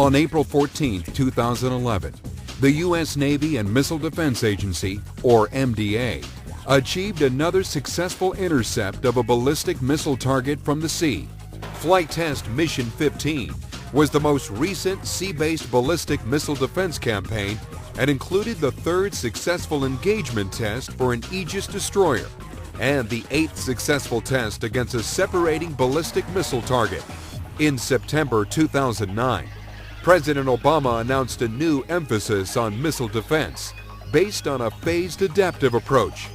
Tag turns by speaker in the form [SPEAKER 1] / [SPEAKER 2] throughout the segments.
[SPEAKER 1] On April 14, 2011, the U.S. Navy and Missile Defense Agency, or MDA, achieved another successful intercept of a ballistic missile target from the sea. Flight Test Mission 15 was the most recent sea-based ballistic missile defense campaign and included the third successful engagement test for an Aegis destroyer and the 8th successful test against a separating ballistic missile target. In September 2009, President Obama announced a new emphasis on missile defense based on a phased adaptive approach.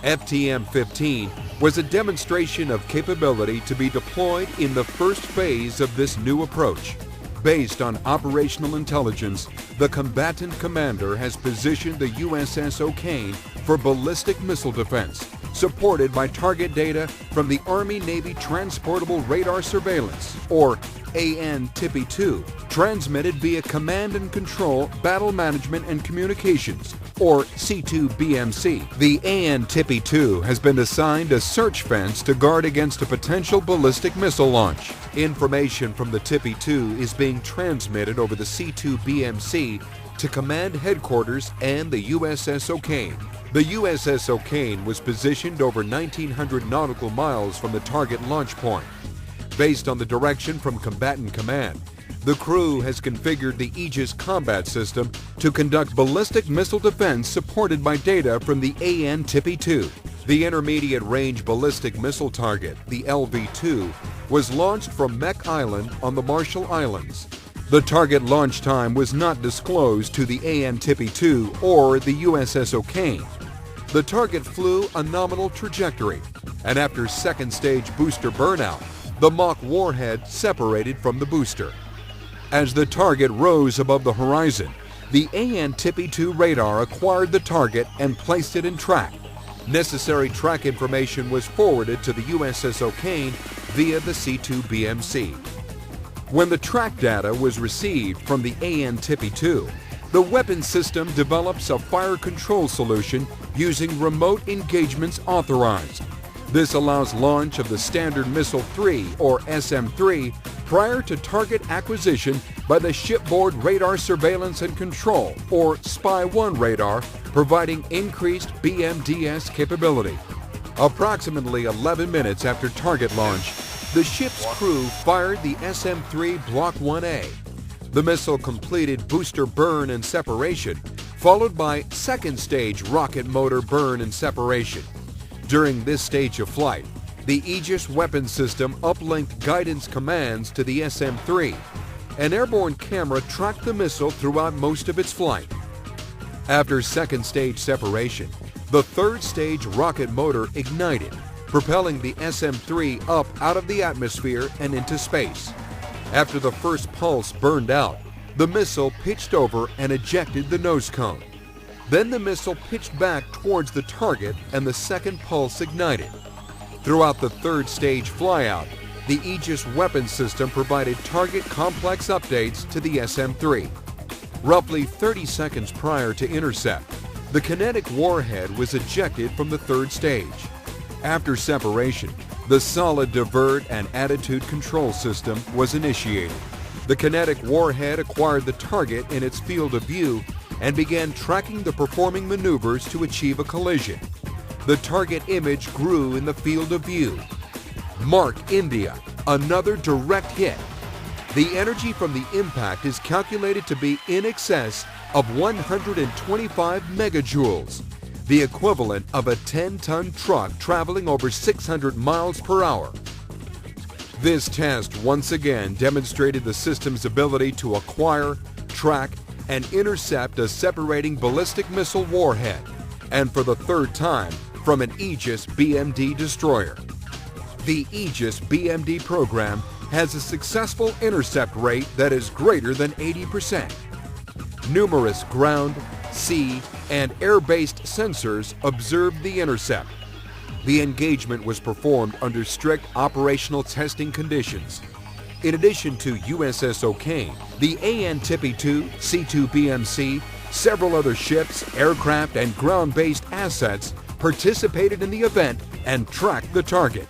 [SPEAKER 1] FTM-15 was a demonstration of capability to be deployed in the first phase of this new approach. Based on operational intelligence, the combatant commander has positioned the USS O'KANE for ballistic missile defense, supported by target data from the Army-Navy Transportable Radar Surveillance, or TPY-2, transmitted via Command and Control, Battle Management and Communications, or C2BMC. The TPY-2 has been assigned a search fence to guard against a potential ballistic missile launch. Information from the TPY-2 is being transmitted over the C2BMC to Command Headquarters and the USS O'KANE. The USS O'KANE was positioned over 1,900 nautical miles from the target launch point. Based on the direction from Combatant Command, the crew has configured the Aegis combat system to conduct ballistic missile defense supported by data from the TPY-2. The Intermediate Range Ballistic Missile Target, the LV-2, was launched from Mech Island on the Marshall Islands. The target launch time was not disclosed to the TPY-2 or the USS O'KANE. The target flew a nominal trajectory, and after second stage booster burnout, the mock warhead separated from the booster. As the target rose above the horizon, the TPY-2 radar acquired the target and placed it in track. Necessary track information was forwarded to the USS O'KANE via the C2BMC. When the track data was received from the TPY-2, the weapon system develops a fire control solution using remote engagements authorized. This allows launch of the Standard Missile 3, or SM-3, prior to target acquisition by the Shipboard Radar Surveillance and Control, or SPY-1 radar, providing increased BMDS capability. Approximately 11 minutes after target launch, the ship's crew fired the SM-3 Block 1A. The missile completed booster burn and separation, followed by second stage rocket motor burn and separation. During this stage of flight, the Aegis weapon system uplinked guidance commands to the SM-3. An airborne camera tracked the missile throughout most of its flight. After second stage separation, the third stage rocket motor ignited, propelling the SM-3 up out of the atmosphere and into space. After the first pulse burned out, the missile pitched over and ejected the nose cone. Then the missile pitched back towards the target and the second pulse ignited. Throughout the third stage flyout, the Aegis weapon system provided target complex updates to the SM-3. Roughly 30 seconds prior to intercept, the kinetic warhead was ejected from the third stage. After separation, the solid divert and attitude control system was initiated. The kinetic warhead acquired the target in its field of view and began tracking the performing maneuvers to achieve a collision. The target image grew in the field of view. Mark India, another direct hit. The energy from the impact is calculated to be in excess of 125 megajoules, the equivalent of a 10-ton truck traveling over 600 miles per hour. This test once again demonstrated the system's ability to acquire, track, and intercept a separating ballistic missile warhead, and for the third time, from an Aegis BMD destroyer. The Aegis BMD program has a successful intercept rate that is greater than 80%. Numerous ground, sea, and air-based sensors observed the intercept. The engagement was performed under strict operational testing conditions. In addition to USS O'KANE, the TPY-2, C2BMC, several other ships, aircraft, and ground-based assets participated in the event and tracked the target.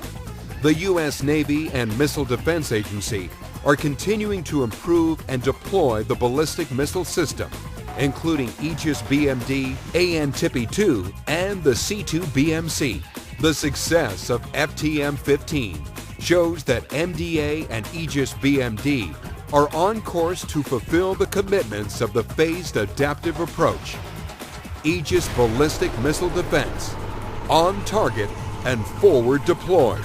[SPEAKER 1] The U.S. Navy and Missile Defense Agency are continuing to improve and deploy the ballistic missile system, including Aegis BMD, TPY-2, and the C-2 BMC. The success of FTM-15 shows that MDA and Aegis BMD are on course to fulfill the commitments of the phased adaptive approach. Aegis Ballistic Missile Defense, on target and forward deployed.